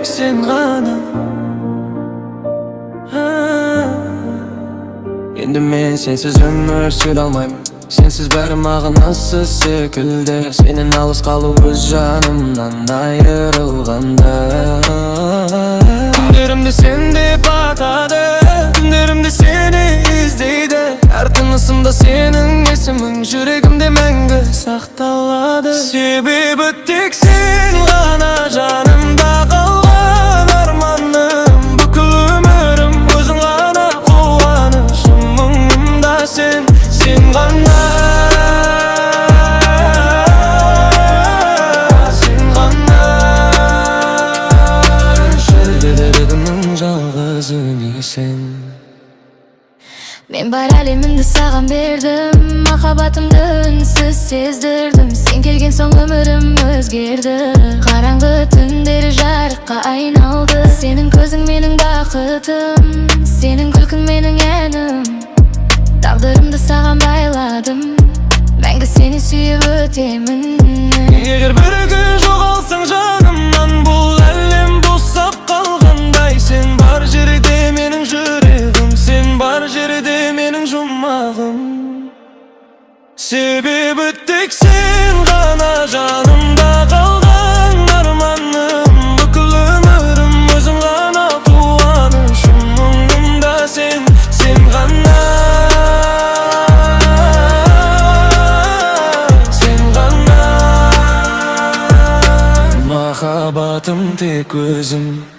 tek sen gana. Endi men sensiz ömür süre almayman. Sensiz bärim agnassız sekilde. Senin alыс kalıp öz janımdan ayrılganda. Günlerimde sen dep atadı, günlerimde seni izleydi. Her tınısımda senin esimin yüreğimde мәңгі saktaladı. Sebebi tek sen gana, janımda kalgan armanım. Бүкіл ömürüm özün gana, kuvанышым мұңымда sen gana. Sen gana. Şöylelerimin жалғыз үні sen. Men бар әлемімді саған бердім, махаббатымды үнсіз сездірдім. Sen келген соң өмірім өзгерді, қараңғы түндер жарыққа айналды. Senin көзің менің бақытым, senin күлкің менің әнім. Тағдырымды саған байладым, мәңгі сені сүйіп өтемін. Егер бір күн жоғалсаң жанымнан, бұл әлем босап қалғандай. Sen бар жерде менің жүрегім, sen бар жерде менің жұмағым. Себебі тек sen ғана, жанымда қалған арманым. Бүкіл өмірім өзің ғана, қуанышым мұңымда sen ғана. Махаббатым тек өзім.